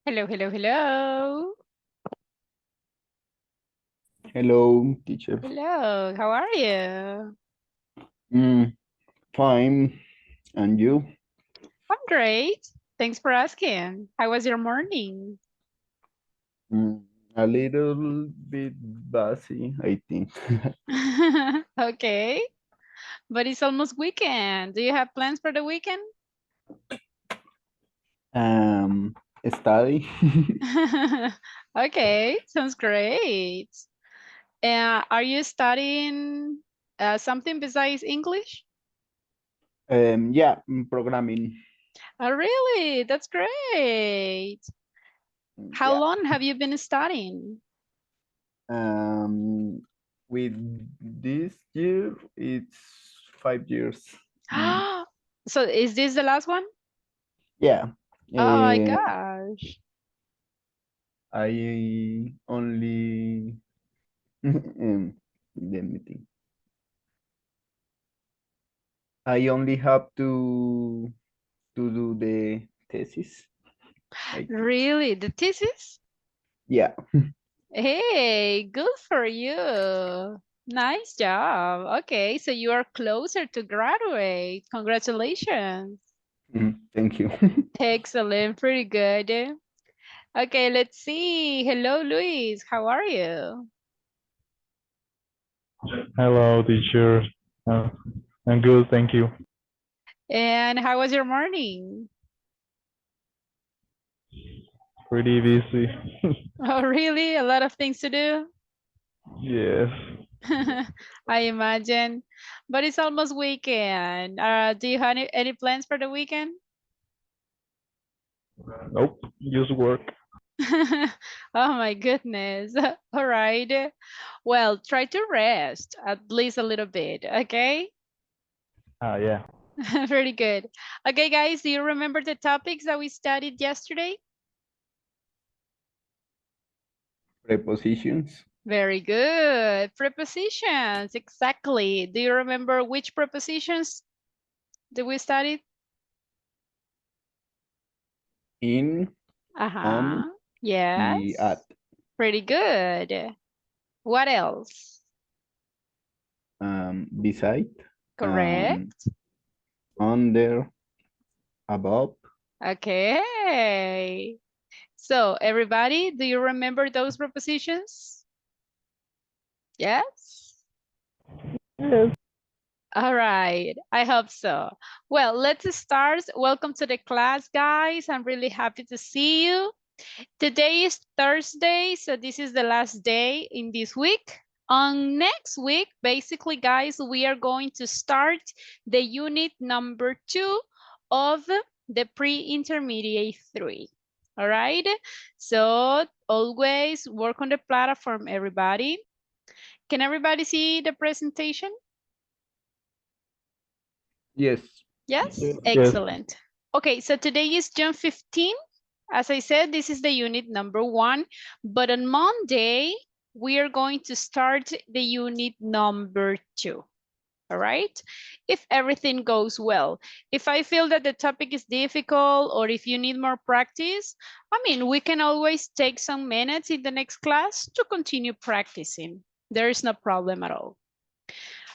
Hello, hello, hello. Hello, teacher. Hello, how are you? Mm, fine. And you? I'm great. Thanks for asking. How was your morning? Mm, a little bit busy, I think. Okay, but it's almost weekend. Do you have plans for the weekend? um, Study. Okay, sounds great. Are you studying something besides English? Yeah, programming. Oh, really? That's great. How Yeah. long have you been studying? Um, with this year, it's 5 years. Mm, So is this the last one? yeah. Oh my Uh, gosh. I only let me think. I only have to do the thesis. I think. Really? The thesis? Yeah. Hey, good for you. Nice job. Okay, so you are closer to graduate. Congratulations. Thank you. Excellent, pretty good. Okay, let's see. Hello, Luis. How are you? Hello, teacher. Uh, I'm good, thank you. And how was your morning? Pretty busy. Oh, really? A lot of things to do? Yes. I imagine. But it's almost weekend. Do you have any plans for the weekend? Nope. Just work. Oh my goodness. All right. Well, try to rest at least a little bit, okay? Yeah. Very good. Okay, guys, do you remember the topics that we studied yesterday? Prepositions Very good. Prepositions, exactly. Do you remember which prepositions did we study? in, on, Uh-huh. y Yes. at. Pretty good. What else? Beside, um, Correct. under, above. Okay. So everybody, do you remember those prepositions? Yes? Yes. All right, I hope so. Well, let's start. Welcome to the class, guys. I'm really happy to see you. Today is Thursday, so this is the last day in this week. On next week, basically, guys, we are going to start the unit number 2 of the pre-intermediate 3. All right, so always work on the platform, everybody. Can everybody see the presentation? Yes. Yes, Yes. excellent. Okay, so today is June 15. As I said, this is the unit number 1, but on Monday, we are going to start the unit number 2. All right, if everything goes well. If I feel that the topic is difficult or if you need more practice, I mean, we can always take some minutes in the next class to continue practicing. There is no problem at all.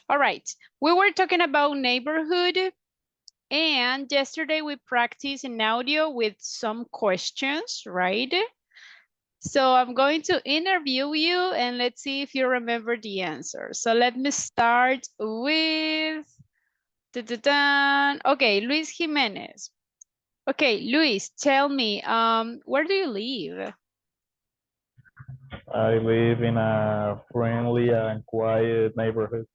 All right, we were talking about neighborhood, and yesterday we practiced in audio with some questions, right? So I'm going to interview you and let's see if you remember the answer. So let me start with, okay, Luis Jimenez. Okay, Luis, tell me, where do you live? I live in a friendly and quiet neighborhood.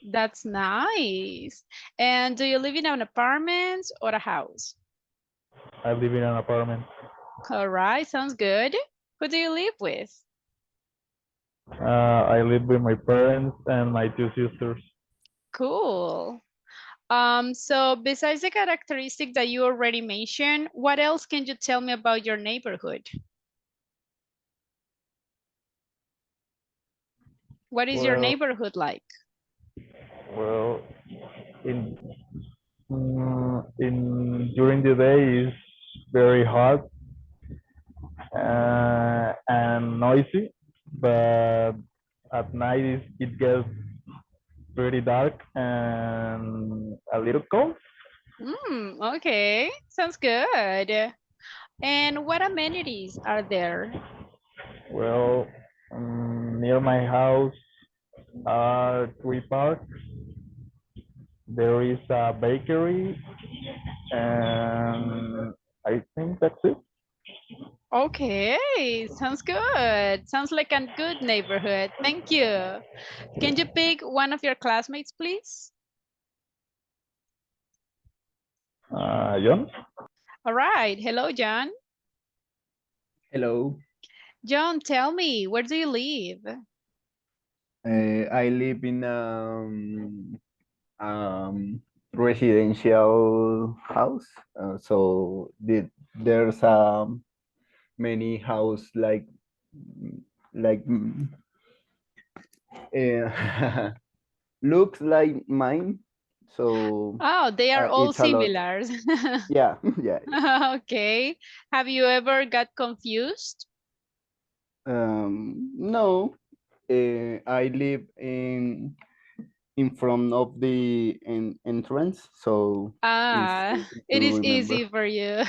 That's nice. And do you live in an apartment or a house? I live in an apartment. All right, sounds good. Who do you live with? I live with my parents and my two sisters. Cool. So besides the characteristic that you already mentioned, what else can you tell me about your neighborhood? What is your Well, neighborhood like? well, in in during the day is very hot, and noisy, but at night it gets pretty dark and a little cold. Okay, sounds good. And what amenities are there? Well, near my house are 3 parks. There is a bakery, and I think that's it. Okay, sounds good. Sounds like a good neighborhood. Thank you. Can you pick one of your classmates, please? John? All right. Hello, John. Hello. John, tell me, where do you live? I live in residential house. There's many house like looks like mine. So Oh, they are all it's a lot. similar. Yeah, yeah. Okay. Have you ever got confused? No, I live in front of the entrance, so it's Ah, easy it to is remember. easy for you.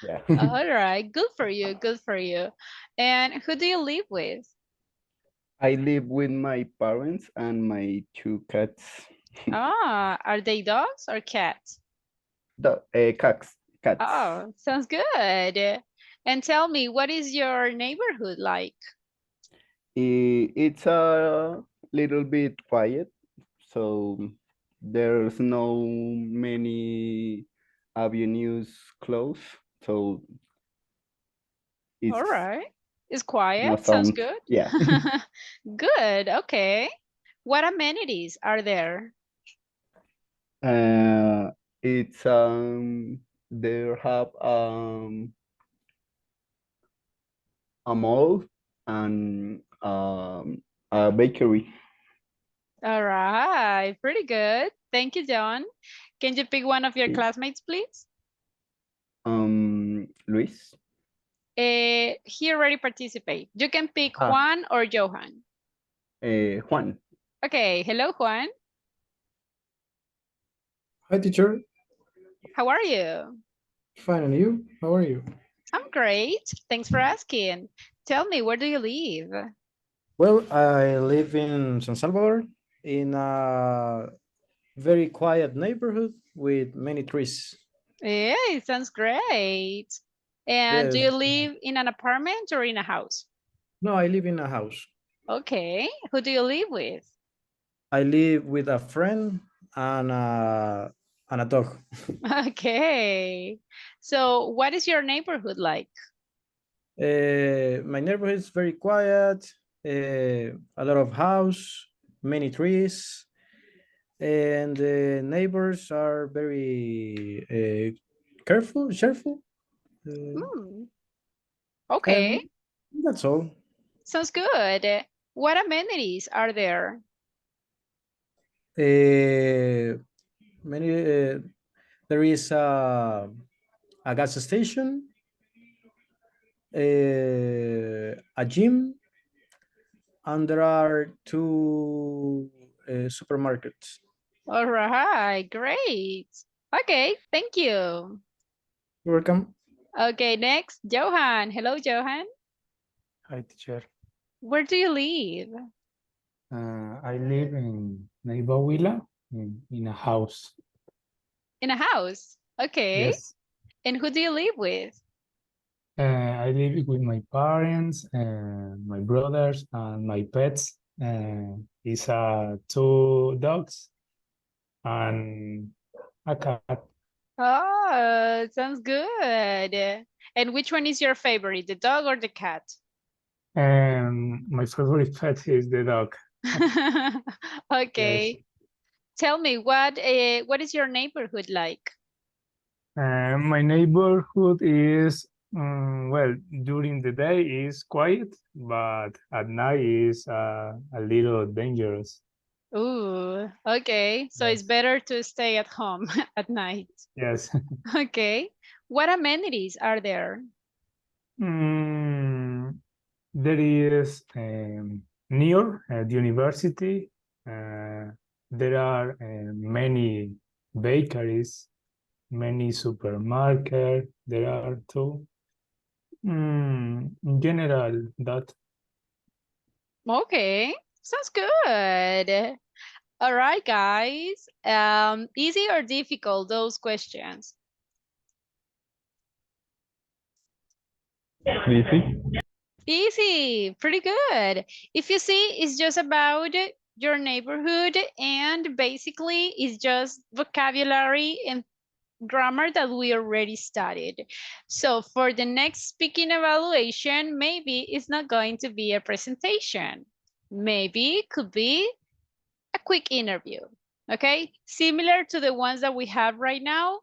Yeah. All right. Good for you. Good for you. And who do you live with? I live with my parents and my 2 cats. Ah, are they dogs or cats? Cats. Cats. Oh, sounds good. And tell me, what is your neighborhood like? It's a little bit quiet, so there's no many avenues close, so it's All right. It's no quiet. Sounds sound. good. Yeah. Good. Okay. What amenities are there? uh, it's they have a mall and a bakery. All right. Pretty good. Thank you, John. Can you pick one of your classmates, please? Luis. He already participate. You can pick Ah, Juan or Johan. Juan. Okay. Hello, Juan. Hi, teacher. How are you? Fine, and you? How are you? I'm great. Thanks for asking. Tell me, where do you live? Well, I live in San Salvador in a very quiet neighborhood with many trees. Yeah, it sounds great. And do Yes. you live in an apartment or in a house? No, I live in a house. Okay. Who do you live with? I live with a friend and a dog. Okay. So what is your neighborhood like? My neighborhood is very quiet, a lot of house, many trees, and the neighbors are very cheerful. Hmm. Okay. And that's all. Sounds good. What amenities are there? Many there is a gas station, a gym, and there are 2 supermarkets. All right, great. Okay, thank you. You're welcome. Okay, next, Johan. Hello, Johan. Hi, teacher. Where do you live? I live in Neiva Huila in a house. In a house. Okay. Yes. And who do you live with? I live with my parents and my brothers and my pets. It's 2 dogs and a cat. Oh, sounds good. And which one is your favorite, the dog or the cat? And my favorite pet is the dog. Yes. Okay. Tell me, what is your neighborhood like? My neighborhood is, well, during the day is quiet, but at night is a little dangerous. Ooh, okay. So it's Yes. better to stay at home at night. Yes. Okay. What amenities are there? Mm, there is near the university. There are many bakeries, many supermarkets. There are too. In general, that. Okay, sounds good. All right, guys. Easy or difficult, those questions? Easy. Easy, pretty good. If you see, it's just about your neighborhood and basically it's just vocabulary and grammar that we already studied. So for the next speaking evaluation, maybe it's not going to be a presentation. Maybe it could be a quick interview, okay? Similar to the ones that we have right now,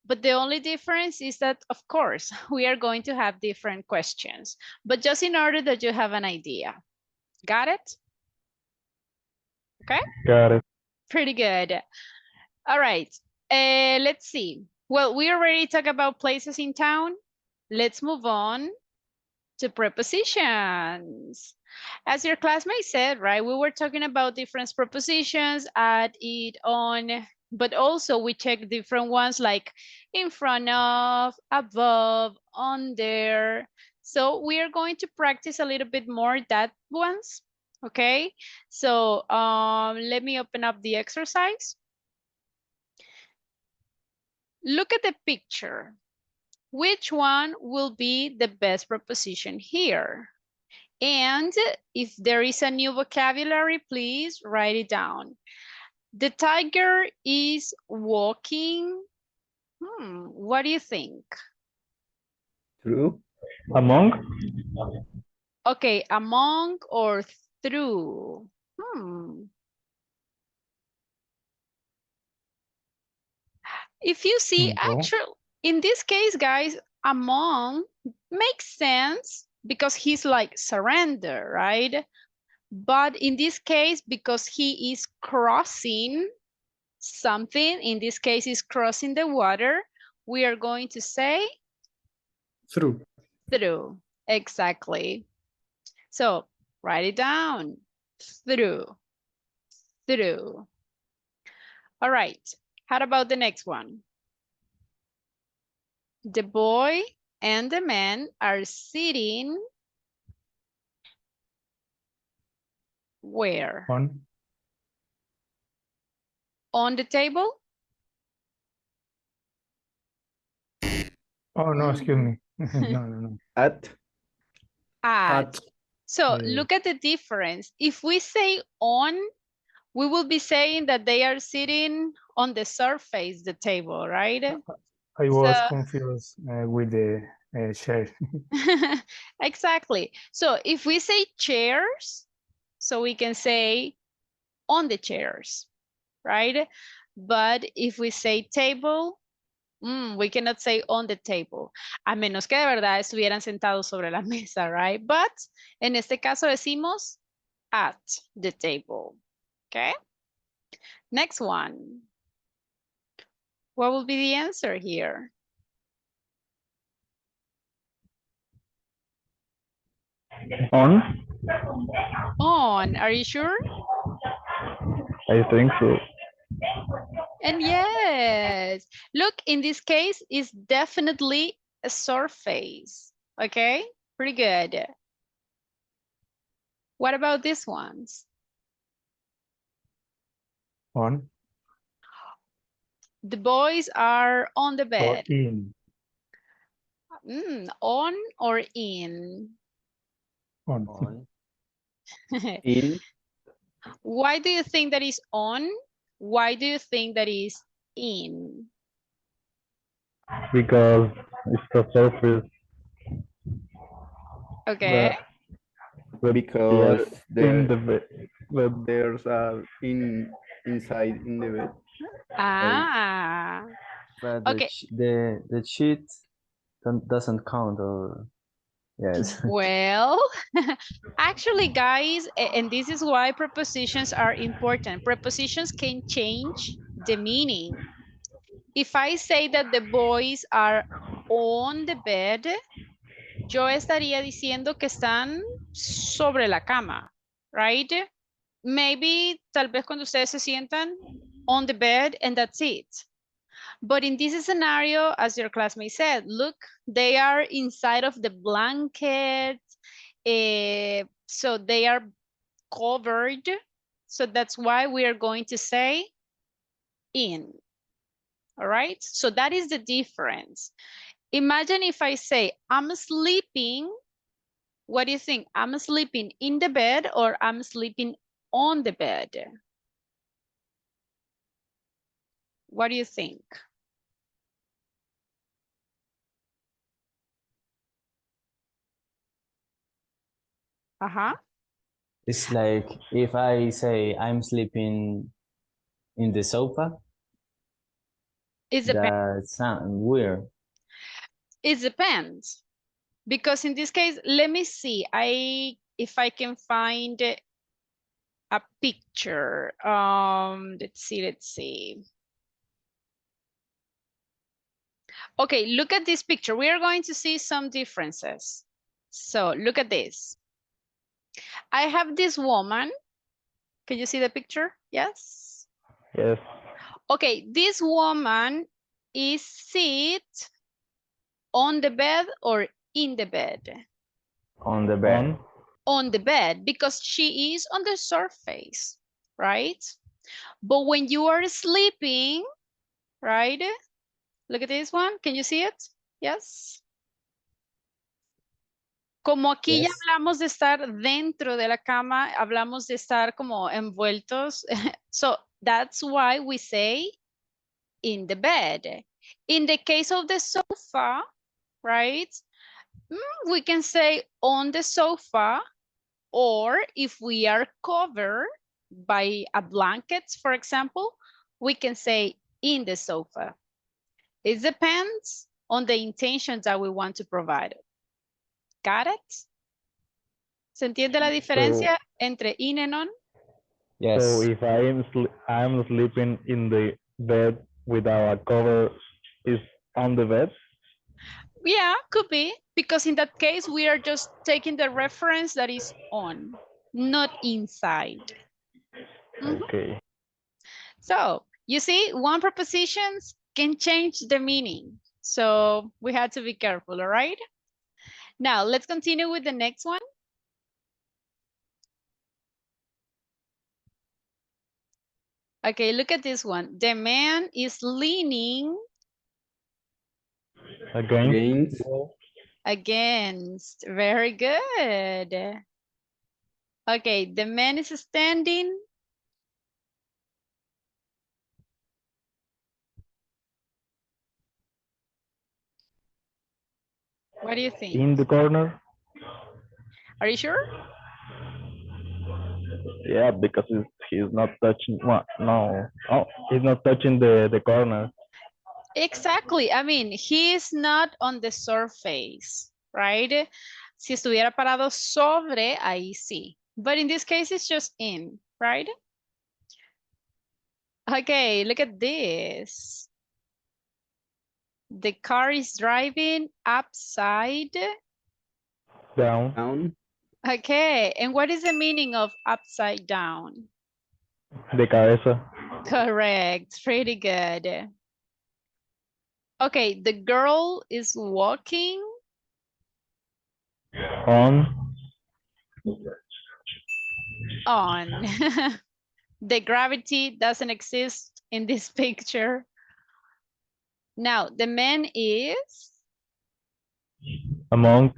but the only difference is that, of course, we are going to have different questions, but just in order that you have an idea. Got it? Okay, Got it. pretty good. All right, let's see. Well, we already talked about places in town. Let's move on to prepositions. As your classmate said, right, we were talking about different prepositions, add, it, on, but also we check different ones like in front of, above, under. So we are going to practice a little bit more that ones, okay? So let me open up the exercise. Look at the picture. Which one will be the best preposition here? And if there is a new vocabulary, please write it down. The tiger is walking. What do you think? True. Among. Okay, among or through? If you see, No. actually, in this case, guys, among makes sense because he's like surrender, right? But in this case, because he is crossing something, in this case is crossing the water, we are going to say Through. through. Exactly. So write it down. Through. Through. All right. How about the next one? The boy and the man are sitting where? On the table? Oh, no, excuse me. No. At. At. So Yeah. look at the difference. If we say on, we will be saying that they are sitting on the surface, the table, right? I was So- confused with the chair. Exactly. So if we say chairs, so we can say on the chairs, right? But if we say table, we cannot say on the table, a menos que de verdad estuvieran sentados sobre la mesa, right? But en este caso decimos at the table, okay? Next one. What will be the answer here? On. On, are you sure? I think so. And yes, look, in this case, it's definitely a surface, okay? Pretty good. What about these ones? On The boys are on the or bed. in? On or in? On. In. Why do you think that is on? Why do you think that is in? Because it's the surface. Okay. But Because in there, the bed. But there's a inside in the bed. Ah, But okay. the sheet doesn't count, or yes. Well, actually, guys, and this is why prepositions are important. Prepositions can change the meaning. If I say that the boys are on the bed, yo estaría diciendo que están sobre la cama, right? Maybe, tal vez cuando ustedes se sientan on the bed and that's it. But in this scenario, as your classmate said, look, they are inside of the blanket. So they are covered. So that's why we are going to say in. All right, so that is the difference. Imagine if I say I'm sleeping. What do you think? I'm sleeping in the bed or I'm sleeping on the bed? What do you think? Uh-huh. It's like if I say I'm sleeping in the sofa, It depends. that sounds weird. It depends. Because in this case, let me see. If I can find a picture. Let's see. Okay, look at this picture. We are going to see some differences. So look at this. I have this woman. Can you see the picture? Yes. Yes. Okay, this woman is sit on the bed or in the bed? On the bed. On. On the bed, because she is on the surface, right? But when you are sleeping, right? Look at this one. Can you see it? Yes. Como aquí ya Yes. hablamos de estar dentro de la cama, hablamos de estar como envueltos. So that's why we say in the bed. In the case of the sofa, right? We can say on the sofa, or if we are covered by a blanket, for example, we can say in the sofa. It depends on the intentions that we want to provide. Got it? ¿Se entiende la diferencia entre in and on? Yes. So if I'm sleeping in the bed without a cover, is on the bed? Yeah, could be, because in that case, we are just taking the reference that is on, not inside. Okay. So you see, one prepositions can change the meaning. So we had to be careful, all right? Now let's continue with the next one. Okay, look at this one. The man is leaning Against. against. Very good. Okay, the man is standing. What do you think? In the corner. Are you sure? Yeah, because he's not touching. Well, no. Oh, he's not touching the corner. Exactly. I mean, he is not on the surface, right? Si estuviera parado sobre, ahí sí. But in this case, it's just in, right? Okay, look at this. The car is driving upside Down. Okay, and what is the meaning of upside down? De cabeza. Correct, pretty good. Okay, the girl is walking On. on. The gravity doesn't exist in this picture. Now, the man is Among.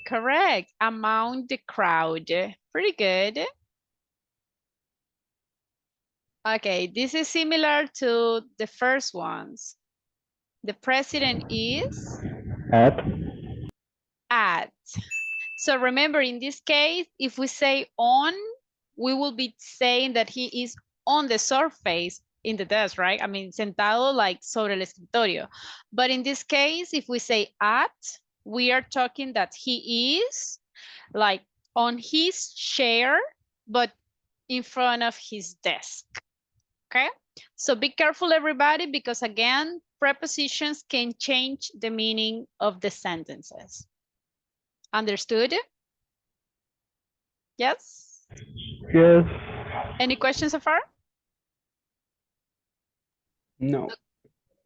correct, among the crowd. Pretty good. Okay, this is similar to the first ones. The president is at. So remember, in this case, if we say on, we will be saying that he is on the surface in the desk, right? I mean, sentado like sobre el escritorio. But in this case, if we say at, we are talking that he is like on his chair, but in front of his desk, okay? So be careful, everybody, because again, prepositions can change the meaning of the sentences. Understood? Yes? Yes. Any questions so far? No.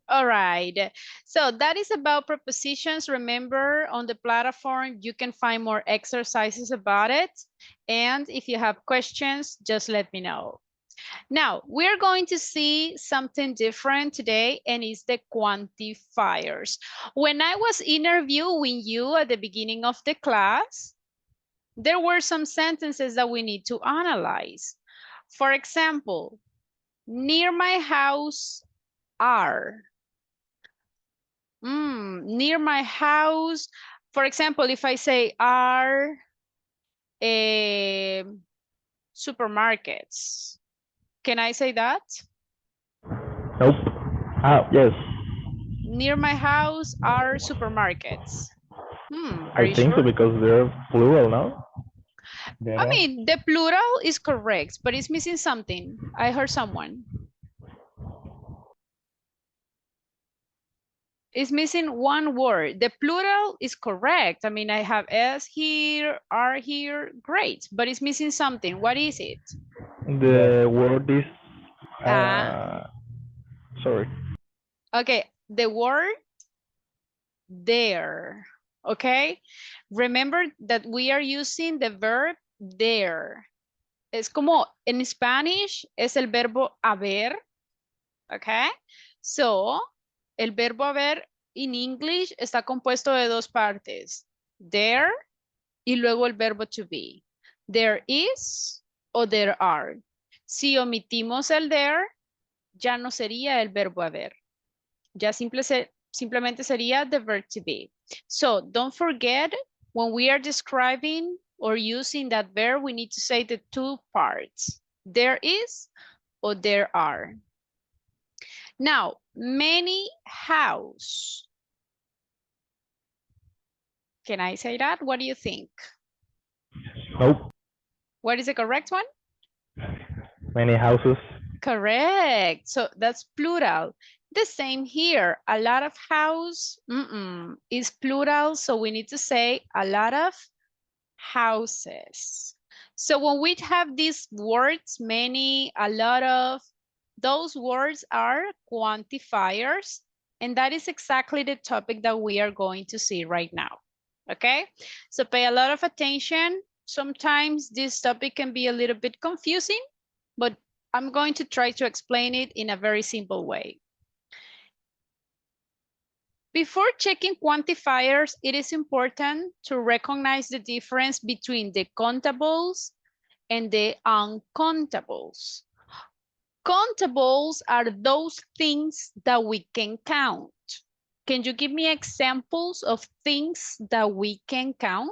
All right. So that is about prepositions. Remember, on the platform, you can find more exercises about it. And if you have questions, just let me know. Now, we're going to see something different today, and it's the quantifiers. When I was interviewing you at the beginning of the class, there were some sentences that we need to analyze. For example, near my house are. Near my house, for example, if I say are supermarkets, can I say that? Nope. Ah, yes. Near my house are supermarkets. Are I you think so sure? because they're plural now. There I are. mean, the plural is correct, but it's missing something. I heard someone. It's missing one word. The plural is correct. I mean, I have S here, R here, great, but it's missing something. What is it? The word is Ah, sorry. okay, the word there, okay? Remember that we are using the verb there. Es como en Spanish es el verbo haber, okay? So, el verbo haber in English está compuesto de dos partes, there y luego el verbo to be. There is o there are. Si omitimos el there, ya no sería el verbo haber. Ya simplemente sería the verb to be. So don't forget, when we are describing or using that verb, we need to say the two parts. There is or there are. Now, many house. Can I say that? What do you think? Nope. What is the correct one? Many houses. Correct. So that's plural. The same here. A lot of house is plural. So we need to say a lot of houses. So when we have these words, many, a lot of, those words are quantifiers. And that is exactly the topic that we are going to see right now. Okay, so pay a lot of attention. Sometimes this topic can be a little bit confusing, but I'm going to try to explain it in a very simple way. Before checking quantifiers, it is important to recognize the difference between the countables and the uncountables. Countables are those things that we can count. Can you give me examples of things that we can count?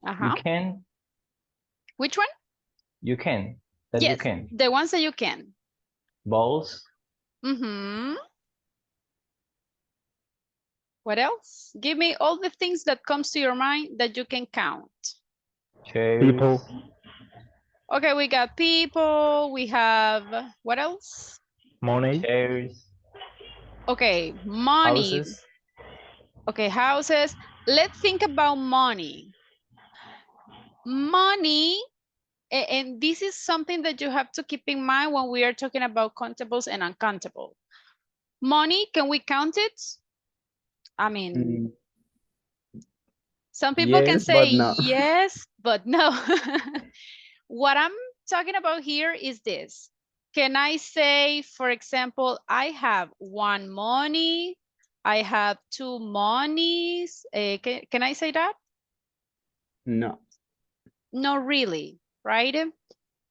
You can. Which one? You can. That yes, you can. the ones that you can. Balls. What else? Give me all the things that comes to your mind that you can count. Chairs. People. Okay, we got people, we have, what else? Money. Chairs. Okay, money. Houses. Okay, houses. Let's think about money. Money, and this is something that you have to keep in mind when we are talking about countables and uncountable. Money, can we count it? I mean, some people can Yes, say but no. yes, but no. What I'm talking about here is this. Can I say, for example, I have one money, I have two monies. Can I say that? No. Not really, right?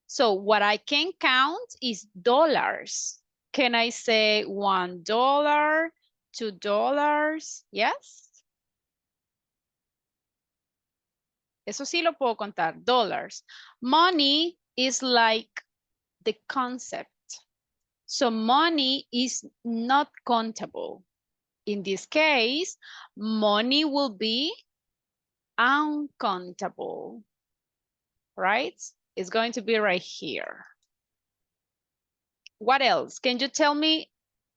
So what I can count is dollars. Can I say $1, $2? Yes. Eso sí lo puedo contar, dollars. Money is like the concept. So money is not countable. In this case, money will be uncountable, right? It's going to be right here. What else? Can you tell me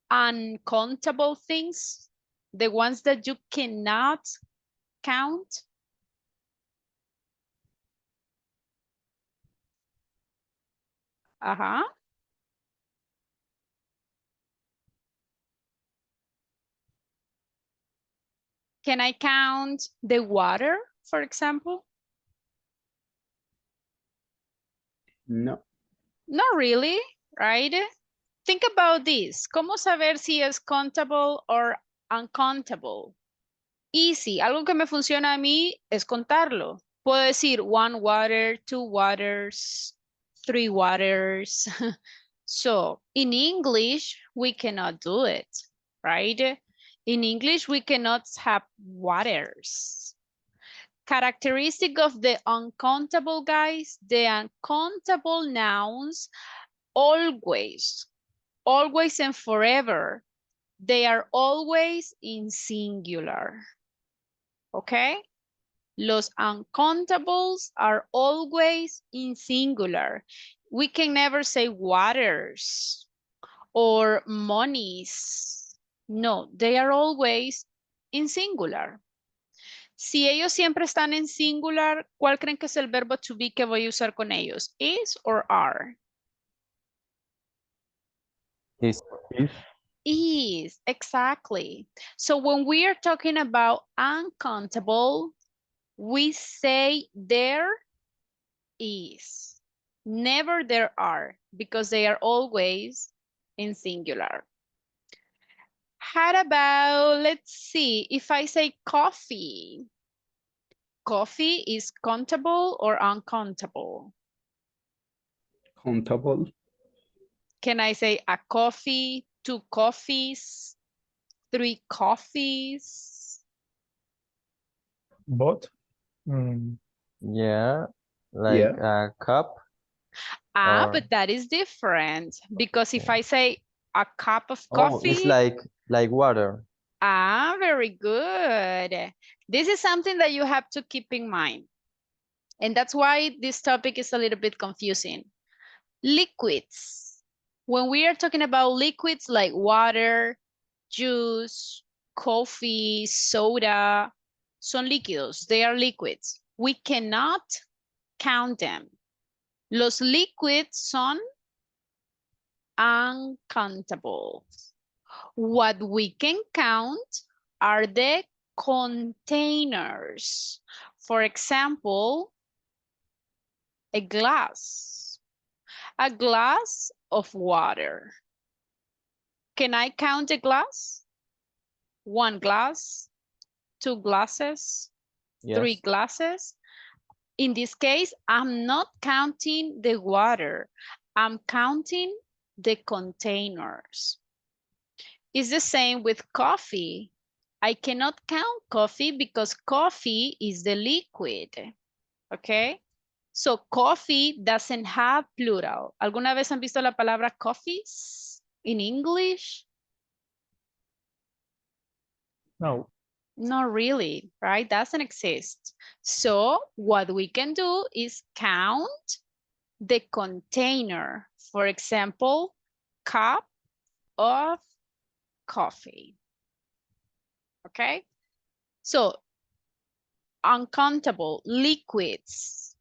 uncountable things? The ones that you cannot count? Uh-huh. Can I count the water, for example? No. Not really, right? Think about this. ¿Cómo saber si es countable or uncountable? Easy. Algo que me funciona a mí es contarlo. Puedo decir 1 water, 2 waters, 3 waters. So in English, we cannot do it, right? In English, we cannot have waters. Characteristic of the uncountable, guys, the uncountable nouns always and forever, they are always in singular. Okay? Los uncountables are always in singular. We can never say waters or monies. No, they are always in singular. Si ellos siempre están en singular, ¿cuál creen que es el verbo to be que voy a usar con ellos? Is or are? Is Is, exactly. So when we are talking about uncountable, we say there is. Never there are, because they are always in singular. How about, let's see, if I say coffee. Coffee is countable or uncountable? Countable. Can I say a coffee, 2 coffees, 3 coffees? Both. Mm, yeah, like Yeah. a cup. Ah, Or- but that is different, because if I say a cup of Oh, it's coffee, like water. ah, very good. This is something that you have to keep in mind. And that's why this topic is a little bit confusing. Liquids. When we are talking about liquids like water, juice, coffee, soda, son líquidos. They are liquids. We cannot count them. Los liquids son uncountable. What we can count are the containers. For example, a glass of water. Can I count a glass? 1 glass, 2 glasses, Yes. 3 glasses. In this case, I'm not counting the water. I'm counting the containers. It's the same with coffee. I cannot count coffee because coffee is the liquid. Okay? So coffee doesn't have plural. ¿Alguna vez han visto la palabra coffees in English? no. Not really, right? Doesn't exist. So what we can do is count the container. For example, cup of coffee. Okay? So uncountable liquids.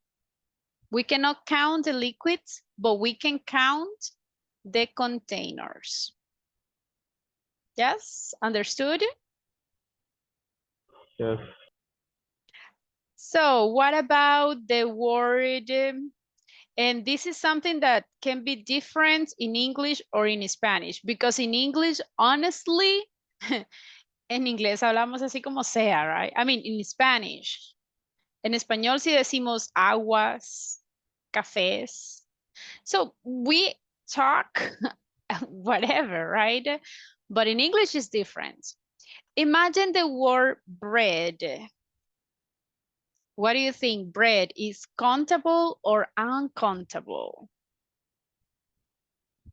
We cannot count the liquids, but we can count the containers. Yes, understood? Yes. So what about the word, and this is something that can be different in English or in Spanish, because in English, honestly, en inglés hablamos así como sea, right? I mean, in Spanish. En español sí decimos aguas, cafés. So we talk whatever, right? But in English it's different. Imagine the word bread. What do you think? Bread is countable or uncountable?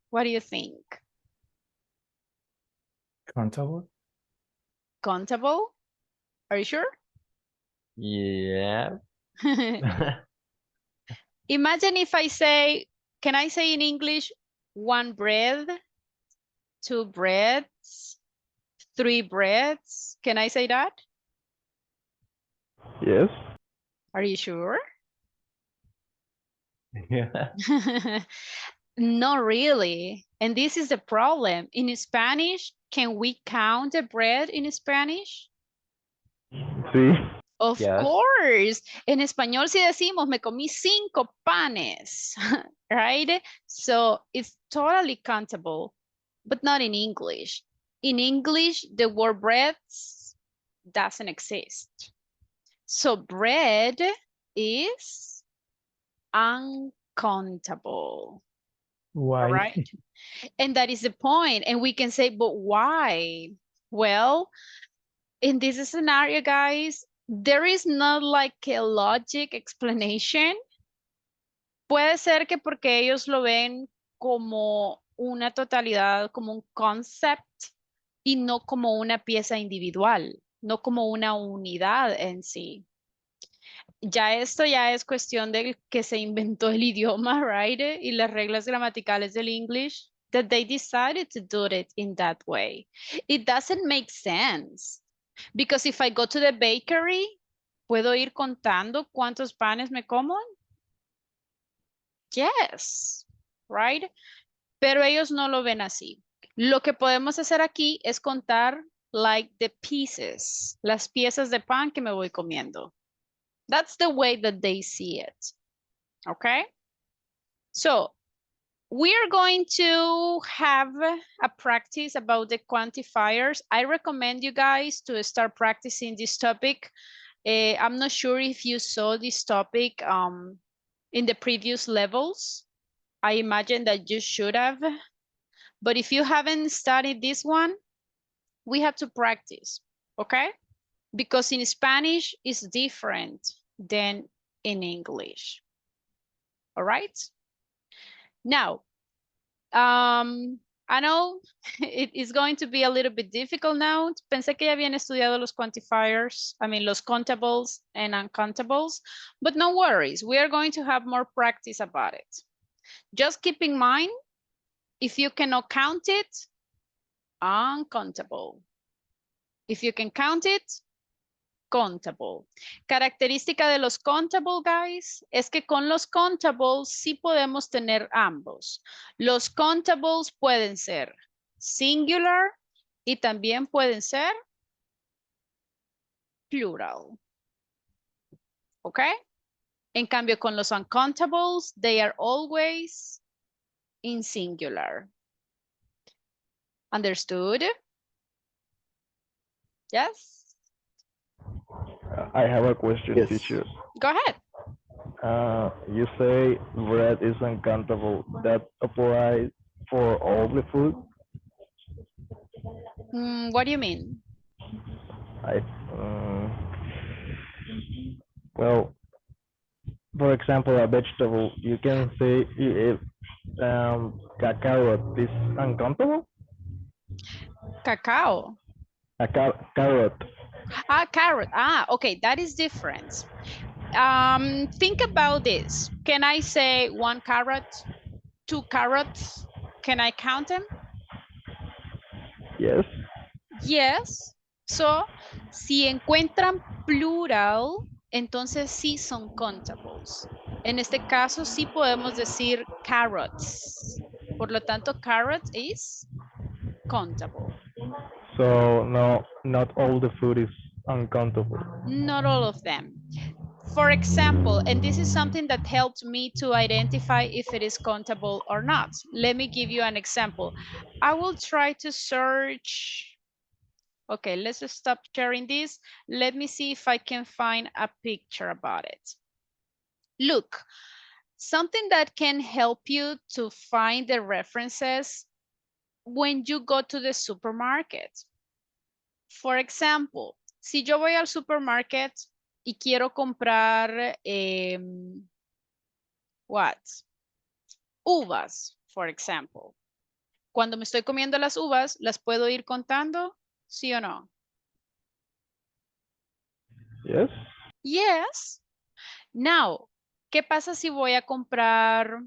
What do you think? Countable. Countable? Are you sure? Yeah. Imagine if I say, can I say in English, 1 bread, 2 breads, 3 breads. Can I say that? Yes. Are you sure? Yeah. Not really. And this is the problem. In Spanish, can we count the bread in Spanish? Sí. Of Yes. course. En español si decimos, me comí 5 panes, right? So it's totally countable, but not in English. In English, the word bread doesn't exist. So bread is uncountable. Why? All right. And that is the point. And we can say, but why? Well, in this scenario, guys, there is not like a logic explanation. Puede ser que porque ellos lo ven como una totalidad, como un concept y no como una pieza individual, no como una unidad en sí. Ya esto ya es cuestión del que se inventó el idioma, right? Y las reglas gramaticales del English, that they decided to do it in that way. It doesn't make sense. Because if I go to the bakery, ¿puedo ir contando cuántos panes me como? Yes, right? Pero ellos no lo ven así. Lo que podemos hacer aquí es contar like the pieces, las piezas de pan que me voy comiendo. That's the way that they see it. Okay? So we are going to have a practice about the quantifiers. I recommend you guys to start practicing this topic. I'm not sure if you saw this topic in the previous levels. I imagine that you should have. But if you haven't studied this one, we have to practice, okay? Because in Spanish it's different than in English. All right? Now, I know it is going to be a little bit difficult now. Pensé que ya habían estudiado los quantifiers, los countables and uncountables, but no worries. We are going to have more practice about it. Just keep in mind, if you cannot count it, uncountable. If you can count it, countable. Característica de los countable, guys, es que con los countables sí podemos tener ambos. Los countables pueden ser singular y también pueden ser plural. ¿Ok? En cambio, con los uncountables, they are always in singular. Understood? Yes? I have a question, Yes. teacher. Go ahead. You say bread is uncountable. That applies for all the food? What do you mean? Well, for example, a vegetable, you can say if a carrot is uncountable? Cacao. A carrot. Carrot. Okay, that is different. Think about this. Can I say 1 carrot, 2 carrots? Can I count them? Yes. Yes. So, si encuentran plural, entonces sí son contables. En este caso sí podemos decir carrots. Por lo tanto, carrot is countable. So no, not all the food is uncountable. Not all of them. For example, and this is something that helped me to identify if it is countable or not. Let me give you an example. I will try to search. Okay, let's just stop sharing this. Let me see if I can find a picture about it. Look, something that can help you to find the references when you go to the supermarket. For example, si yo voy al supermarket y quiero comprar, uvas, for example. Cuando me estoy comiendo las uvas, ¿las puedo ir contando? ¿Sí o no? Yes. Yes. Now, ¿qué pasa si voy a comprar,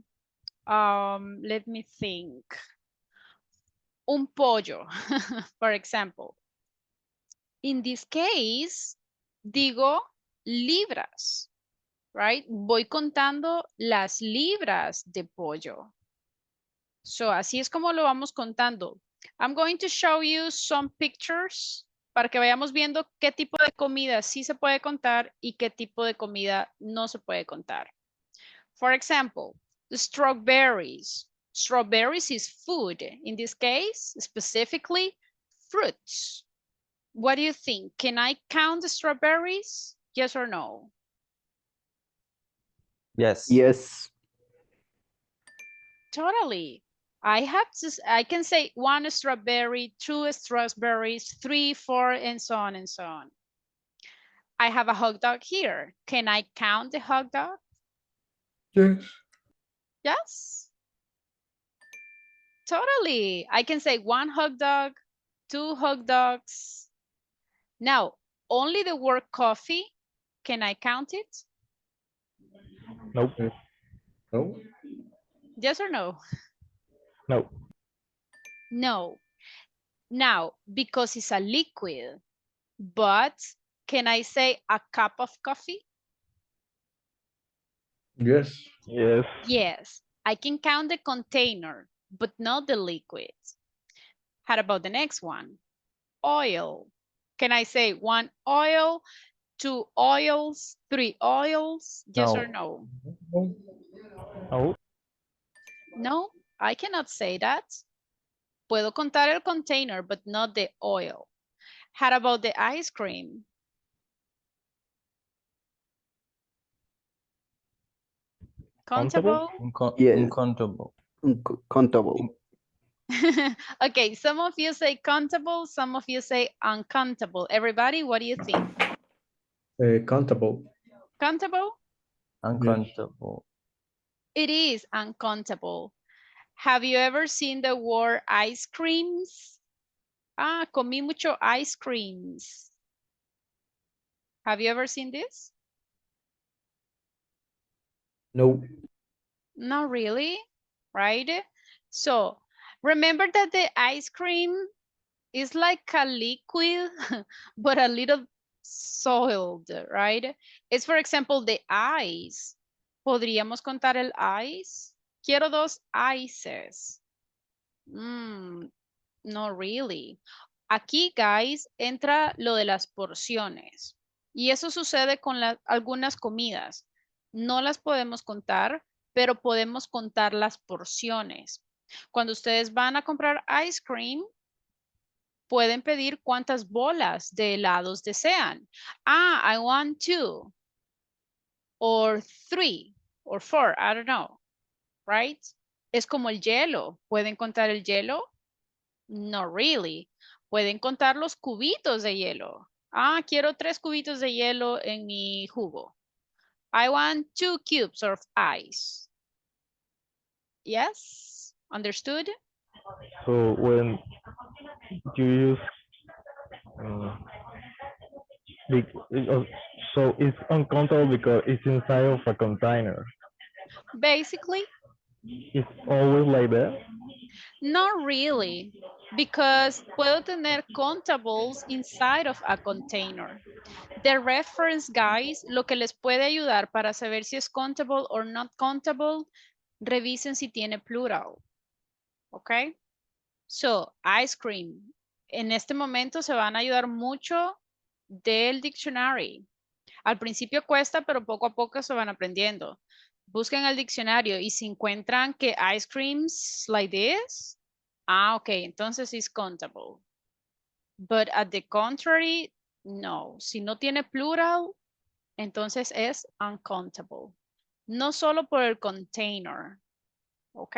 let me think, un pollo, for example? In this case, digo libras, right? Voy contando las libras de pollo. So, así es como lo vamos contando. I'm going to show you some pictures para que vayamos viendo qué tipo de comida sí se puede contar y qué tipo de comida no se puede contar. For example, the strawberries. Strawberries is food. In this case, specifically, fruits. What do you think? Can I count the strawberries? Yes or no? Yes. Yes. Totally. I can say 1 strawberry, 2 strawberries, 3, 4, and so on and so on. I have a hot dog here. Can I count the hot dog? Yes. Yes. Totally. I can say 1 hot dog, 2 hot dogs. Now, only the word coffee, can I count it? Nope. No. Yes or no? No. No. Now, because it's a liquid, but can I say a cup of coffee? Yes. Yes. Yes, I can count the container, but not the liquid. How about the next one? Oil. Can I say 1 oil, 2 oils, 3 oils? Yes or no? No. No, I cannot say that. Puedo contar el container, but not the oil. How about the ice cream? Countable? Countable? Yes. Uncountable. Countable. Okay, some of you say countable, some of you say uncountable. Everybody, what do you think? Countable. Countable? Uncountable. It is uncountable. Have you ever seen the word ice creams? Ah, comí mucho ice creams. Have you ever seen this? No. Not really, right? So remember that the ice cream is like a liquid, but a little soiled, right? It's, for example, the ice. ¿Podríamos contar el ice? Quiero 2 ices. No really. Aquí, guys, entra lo de las porciones. Y eso sucede con algunas comidas. No las podemos contar, pero podemos contar las porciones. Cuando ustedes van a comprar ice cream, pueden pedir cuántas bolas de helados desean. Ah, I want 2. Or 3. Or 4. I don't know. Right? Es como el hielo. ¿Pueden contar el hielo? No really. Pueden contar los cubitos de hielo. Ah, quiero 3 cubitos de hielo en mi jugo. I want 2 cubes of ice. Yes? Understood? So when you use so it's uncountable because it's inside of a container. Basically, It's always like that. not really, because puedo tener contables inside of a container. The reference, guys, lo que les puede ayudar para saber si es countable or not countable, revisen si tiene plural. ¿Ok? So, ice cream. En este momento se van a ayudar mucho del diccionario. Al principio cuesta, pero poco a poco se van aprendiendo. Busquen el diccionario y si encuentran que ice creams like this, ok, entonces es countable. But at the contrary, no. Si no tiene plural, entonces es uncountable. No solo por el container. ¿Ok?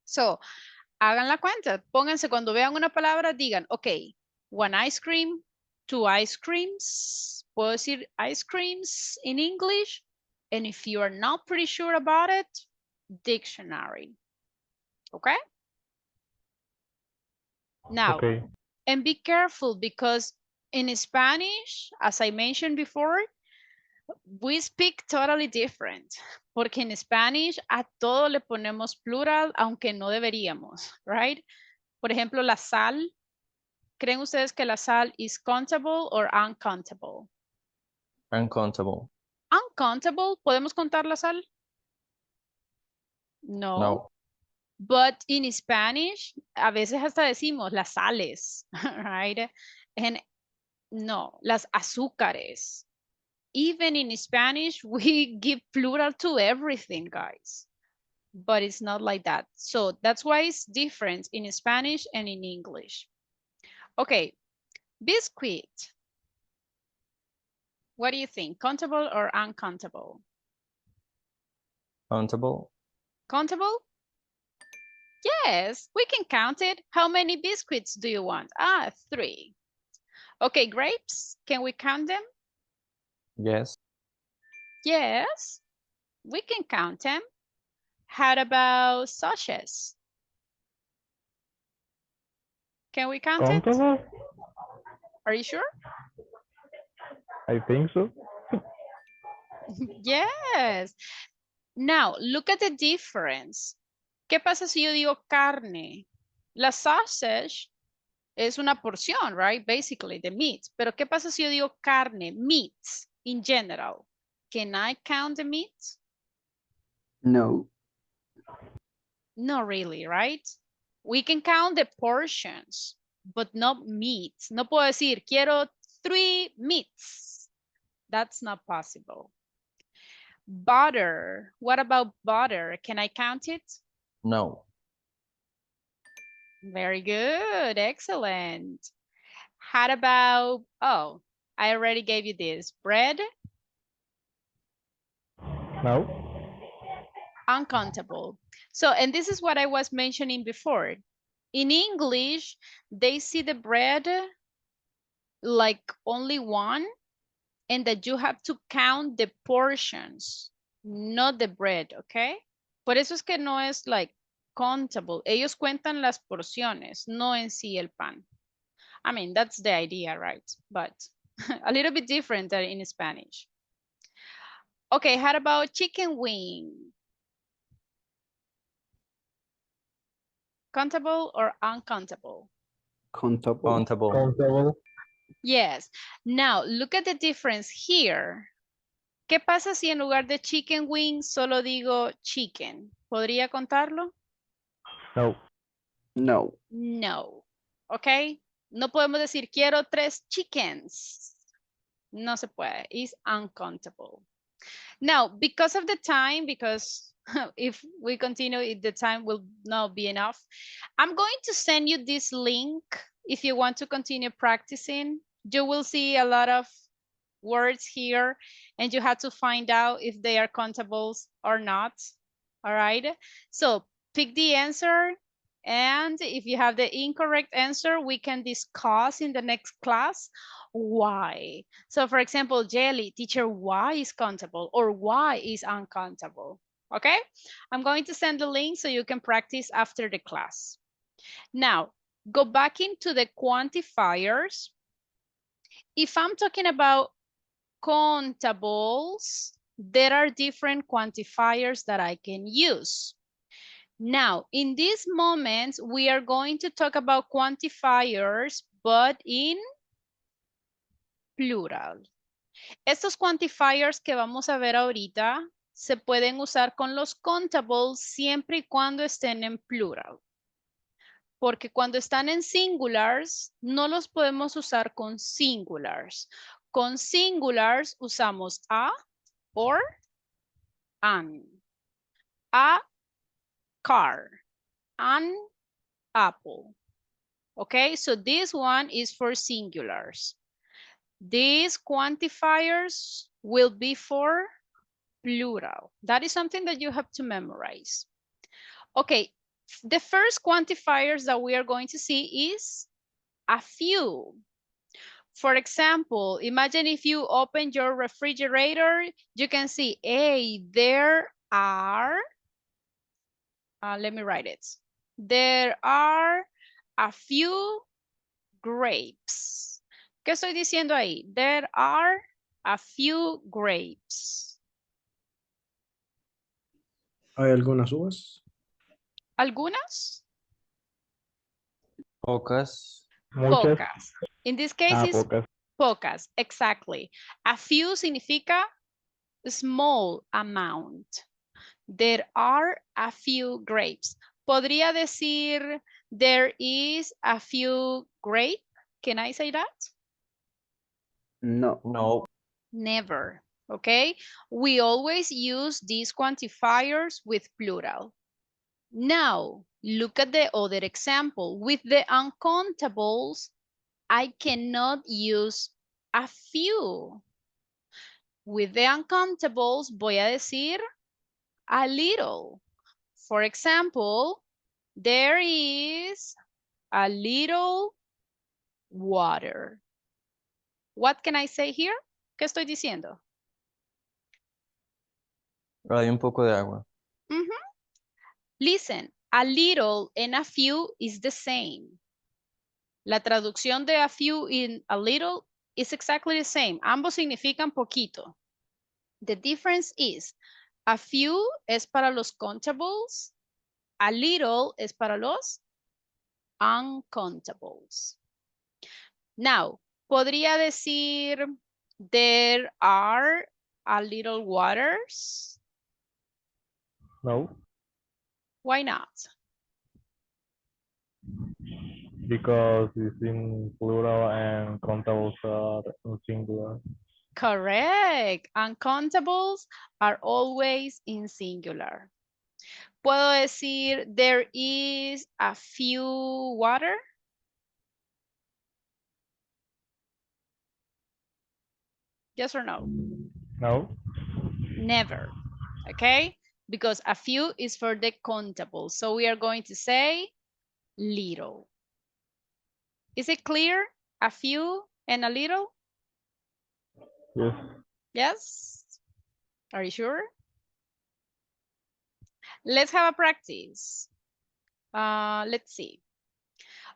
So, hagan la cuenta. Pónganse cuando vean una palabra, digan, ok, 1 ice cream, 2 ice creams. Puedo decir ice creams in English. And if you are not pretty sure about it, dictionary. Okay? Now, Okay. and be careful because in Spanish, as I mentioned before, we speak totally different. Porque en Spanish a todo le ponemos plural, aunque no deberíamos, right? Por ejemplo, la sal. ¿Creen ustedes que la sal is countable or uncountable? Uncountable. Uncountable, ¿podemos contar la sal? No. No. But in Spanish, a veces hasta decimos las sales, right? And no, las azúcares. Even in Spanish, we give plural to everything, guys. But it's not like that. So that's why it's different in Spanish and in English. Okay, biscuit. What do you think? Countable or uncountable? Countable. Countable? Yes, we can count it. How many biscuits do you want? 3. Okay, grapes, can we count them? Yes. Yes, we can count them. How about sausages? Can we count it? Countable? Are you sure? I think so. Yes. Now, look at the difference. ¿Qué pasa si yo digo carne? La sausage es una porción, right? Basically, the meat. Pero ¿qué pasa si yo digo carne, meat, in general? Can I count the meat? No. Not really, right? We can count the portions, but not meat. No puedo decir, quiero 3 meats. That's not possible. Butter. What about butter? Can I count it? No. Very good. Excellent. How about, oh, I already gave you this. Bread, No. uncountable. So, and this is what I was mentioning before. In English, they see the bread like only one, and that you have to count the portions, not the bread, okay? Por eso es que no es like countable. Ellos cuentan las porciones, no en sí el pan. I mean, that's the idea, right? But a little bit different than in Spanish. Okay, how about chicken wing? Countable or uncountable? Countable. Countable. Countable. Yes. Now, look at the difference here. ¿Qué pasa si en lugar de chicken wing solo digo chicken? ¿Podría contarlo? No. No. No. ¿Ok? No podemos decir quiero 3 chickens. No se puede. It's uncountable. Now, because of the time, because if we continue, the time will not be enough. I'm going to send you this link if you want to continue practicing. You will see a lot of words here and you have to find out if they are countables or not. All right. So pick the answer. And if you have the incorrect answer, we can discuss in the next class why. So for example, Jelly, teacher, why is countable or why is uncountable? Okay, I'm going to send the link so you can practice after the class. Now, go back into the quantifiers. If I'm talking about countables, there are different quantifiers that I can use. Now, in this moment, we are going to talk about quantifiers, but in plural. Estos quantifiers que vamos a ver ahorita se pueden usar con los countables siempre y cuando estén en plural. Porque cuando están en singulars, no los podemos usar con singulars. Con singulars usamos a or an. A car, an apple. Okay, so this one is for singulars. These quantifiers will be for plural. That is something that you have to memorize. Okay, the first quantifiers that we are going to see is a few. For example, imagine if you open your refrigerator, you can see, hey, there are, let me write it. There are a few grapes. ¿Qué estoy diciendo ahí? There are a few grapes. ¿Hay algunas uvas? ¿Algunas? Pocas. Muchas. Pocas. In this case, it's Pocas. pocas, exactly. A few significa small amount. There are a few grapes. Podría decir, there is a few grape. Can I say that? No. No. Never, okay? We always use these quantifiers with plural. Now, look at the other example. With the uncountables, I cannot use a few. With the uncountables, voy a decir a little. For example, there is a little water. What can I say here? ¿Qué estoy diciendo? Hay un poco de agua. Listen, a little and a few is the same. La traducción de a few in a little is exactly the same. Ambos significan poquito. The difference is, a few es para los countables, a little es para los uncountables. Now, podría decir, there are a little waters. No, Why not? because it's in plural and countables are in singular. Correct. Uncountables are always in singular. Puedo decir, there is a few water. Yes or no? No, Never. Okay? Because a few is for the countable. So we are going to say little. Is it clear? A few and a little? yes, Yes? Are you sure? Let's have a practice. Let's see.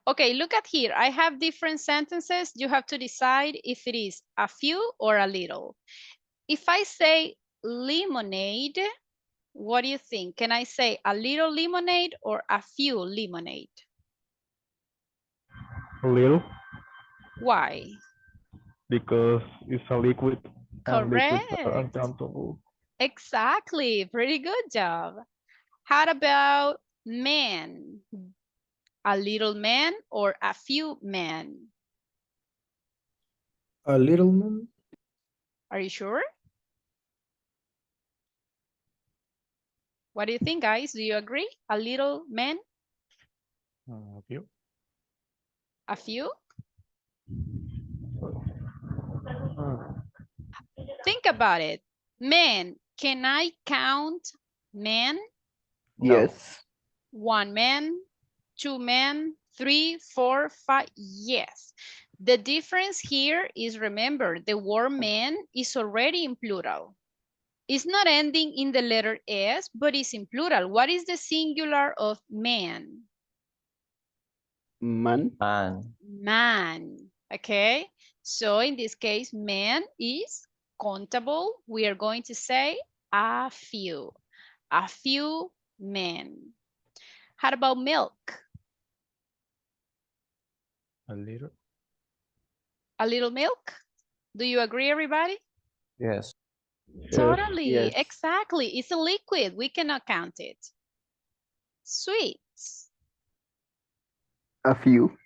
Okay, look at here. I have different sentences. You have to decide if it is a few or a little. If I say lemonade, what do you think? Can I say a little lemonade or a few lemonade? little, Why? because it's a liquid and liquids are Correct. uncountable. Exactly. Pretty good job. How about man? A little man or a few men? A little man. Are you sure? What do you think, guys? Do you agree? A little man? A few. A few? Think about it. Men, can I count men? Yes. One man, two men, 3, 4, 5. Yes. The difference here is, remember, the word man is already in plural. It's not ending in the letter S, but it's in plural. What is the singular of man? Man. Man. Man. Okay. So in this case, man is countable. We are going to say a few men. How about milk? A little. A little milk? Do you agree, everybody? Yes. Totally, Yes. exactly. It's a liquid. We cannot count it. Sweets. A few.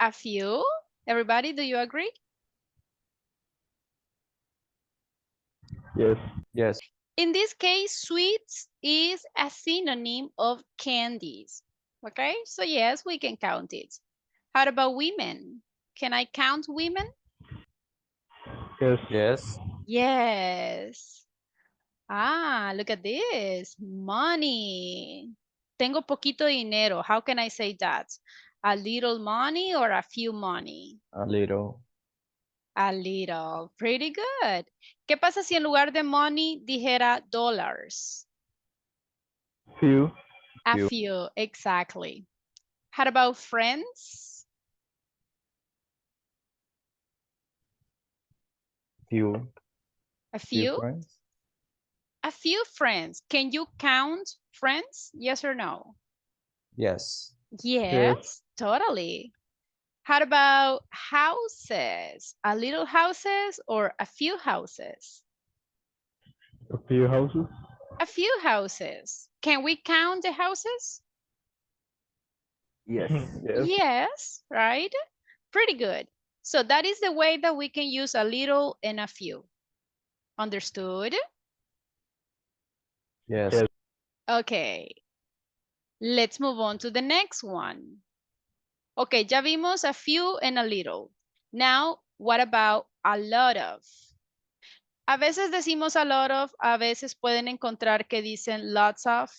A few. Everybody, do you agree? Yes, Yes. In this case, sweets is a synonym of candies. Okay, so yes, we can count it. How about women? Can I count women? yes, Yes. Yes. Ah, look at this. Money. Tengo poquito dinero. How can I say that? A little money or a few money? A little. A little. Pretty good. ¿Qué pasa si en lugar de money dijera dollars? few, A Few. few, exactly. How about friends? Few. A Few few? friends. A few friends. Can you count friends? Yes or no? Yes. Yes, totally. How about houses? A little houses or a few houses? A few houses. A few houses. Can we count the houses? Yes. Yes. Yes, right? Pretty good. So that is the way that we can use a little and a few. Understood? Yes. Yes. Okay. Let's move on to the next one. Okay, ya vimos a few and a little. Now, what about a lot of? A veces decimos a lot of, a veces pueden encontrar que dicen lots of,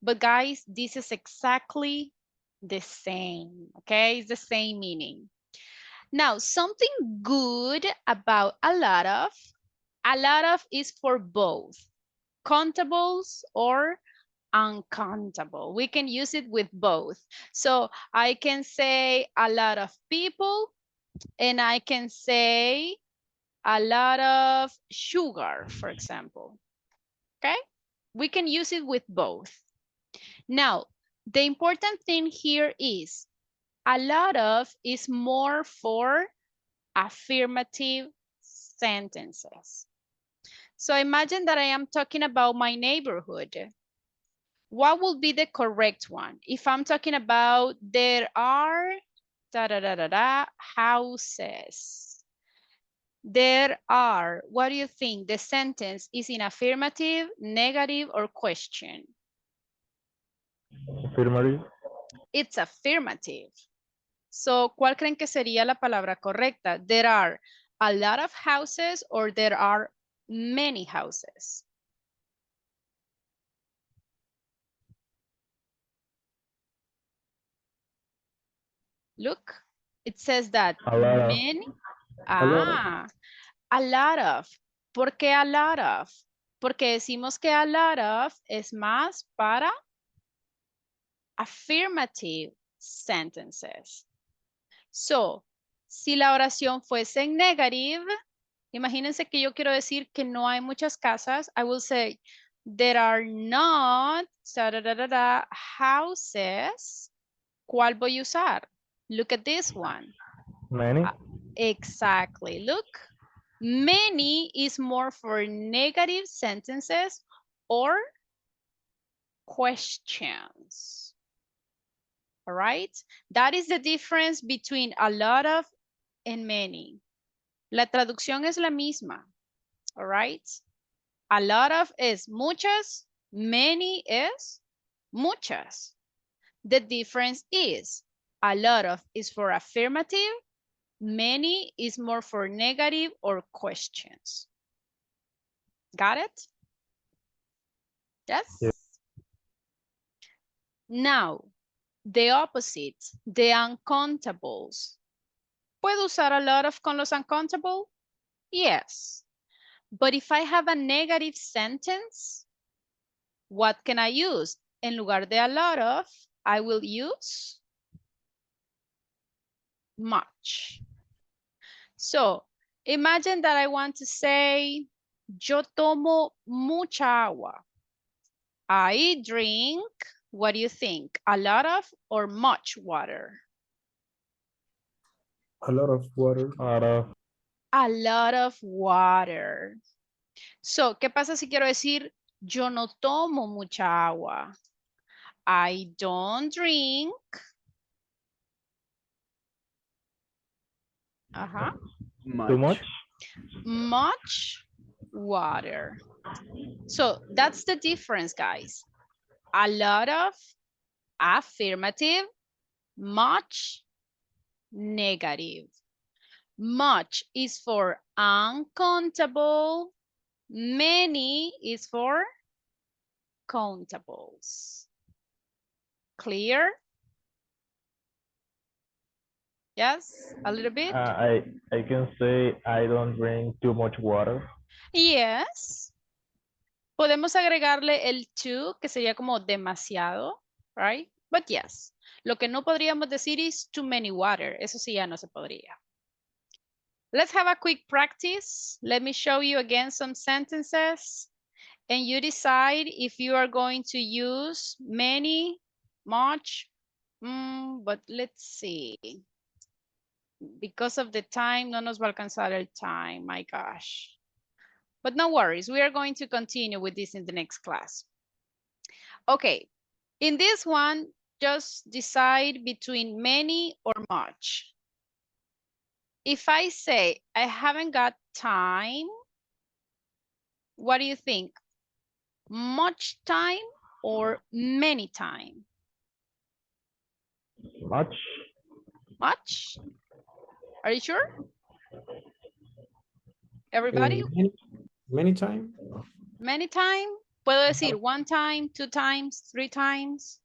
but guys, this is exactly the same, okay? It's the same meaning. Now, something good about a lot of is for both countables or uncountable. We can use it with both. So I can say a lot of people and I can say a lot of sugar, for example. Okay? We can use it with both. Now, the important thing here is a lot of is more for affirmative sentences. So imagine that I am talking about my neighborhood. What will be the correct one? If I'm talking about there are houses. There are, what do you think? The sentence is in affirmative, negative, or question? Affirmative. It's affirmative. So, ¿cuál creen que sería la palabra correcta? There are a lot of houses or there are many houses. Look, it says that A lot of. many. A lot of. A lot of. ¿Por qué a lot of? Porque decimos que a lot of es más para affirmative sentences. So, si la oración fuese en negative, imagínense que yo quiero decir que no hay muchas casas. I will say, there are not houses. ¿Cuál voy a usar? Look at this one. Many. Exactly. Look, many is more for negative sentences or questions. All right. That is the difference between a lot of and many. La traducción es la misma. All right. A lot of is muchas, many is muchas. The difference is a lot of is for affirmative, many is more for negative or questions. Got it? Yes? Yes. Now, the opposite, the uncountables. ¿Puedo usar a lot of con los uncountable? Yes. But if I have a negative sentence, what can I use? En lugar de a lot of, I will use much. So, imagine that I want to say, yo tomo mucha agua. I drink, what do you think? A lot of or much water? A lot of water. A lot of. A lot of water. So, ¿qué pasa si quiero decir yo no tomo mucha agua? I don't drink. Too much. Much water. So that's the difference, guys. A lot of affirmative, much negative. Much is for uncountable. Many is for countables. Clear? Yes, a little bit? I can say I don't drink too much water. Yes. Podemos agregarle el too, que sería como demasiado, right? But yes. Lo que no podríamos decir is too many water. Eso sí ya no se podría. Let's have a quick practice. Let me show you again some sentences. And you decide if you are going to use many, much, but let's see. Because of the time, no nos va a alcanzar el time, my gosh. But no worries, we are going to continue with this in the next class. Okay, in this one, just decide between many or much. If I say I haven't got time, what do you think? Much time or many time? Much. Much? Are you sure? Everybody? Many time. Many time? Puedo decir one time, two times, three times?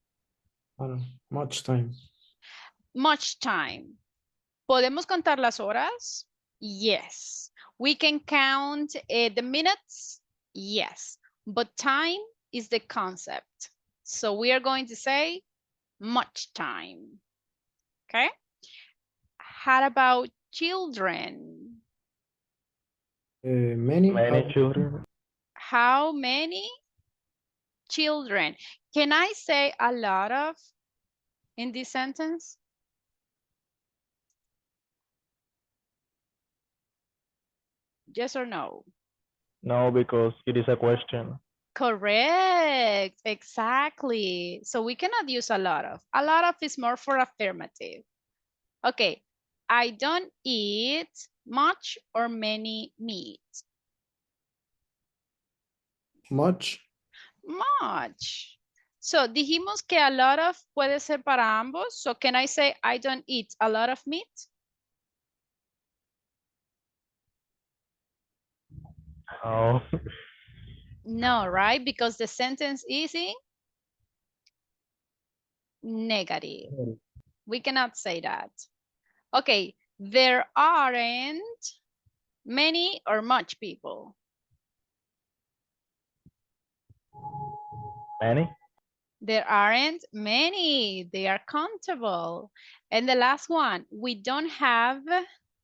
Much time. Much time. ¿Podemos contar las horas? Yes. We can count the minutes? Yes. But time is the concept. So we are going to say much time. Okay? How about children? Many. Many children. How many children? Can I say a lot of in this sentence? Yes or no? No, because it is a question. Correct, exactly. So we cannot use a lot of. A lot of is more for affirmative. Okay, I don't eat much or many meat. Much. Much. So dijimos que a lot of puede ser para ambos. So can I say I don't eat a lot of meat? Oh, No, right? Because the sentence is in negative. We cannot say that. Okay, there aren't many or much people. many. There aren't many. They are countable. And the last one, we don't have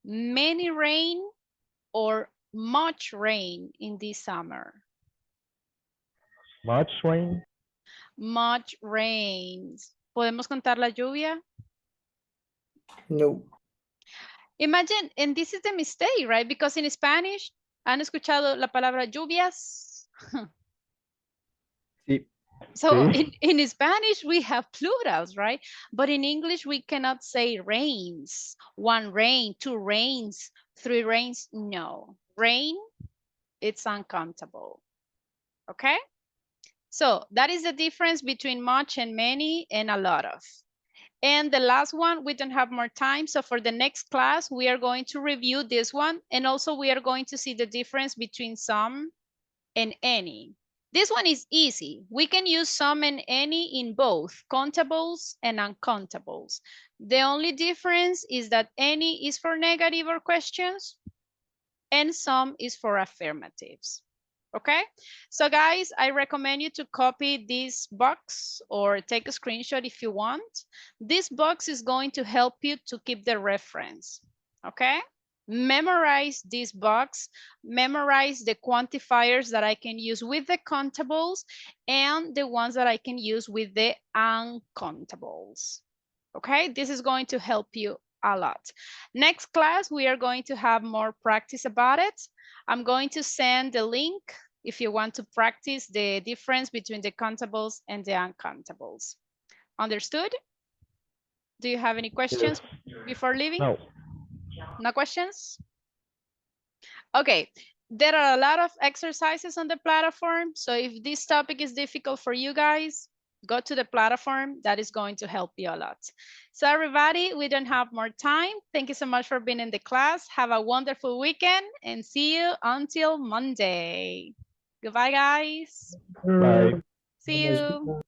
many rain or much rain in this summer. Much rain. Much rains. ¿Podemos contar la lluvia? No. Imagine, and this is the mistake, right? Because in Spanish, ¿han escuchado la palabra lluvias? Sí. So Sí. in Spanish, we have plurals, right? But in English, we cannot say rains. One rain, two rains, three rains. No. Rain, it's uncountable. Okay? So that is the difference between much and many and a lot of. And the last one, we don't have more time. So for the next class, we are going to review this one. And also we are going to see the difference between some and any. This one is easy. We can use some and any in both countables and uncountables. The only difference is that any is for negative or questions and some is for affirmatives. Okay, so guys, I recommend you to copy this box or take a screenshot if you want. This box is going to help you to keep the reference. Okay, memorize this box, memorize the quantifiers that I can use with the countables and the ones that I can use with the uncountables. Okay, this is going to help you a lot. Next class, we are going to have more practice about it. I'm going to send the link if you want to practice the difference between the countables and the uncountables. Understood? Do you have any questions before leaving? No. No questions? Okay, there are a lot of exercises on the platform. So if this topic is difficult for you guys, go to the platform. That is going to help you a lot. So everybody, we don't have more time. Thank you so much for being in the class. Have a wonderful weekend and see you until Monday. Goodbye, guys. Bye. See you.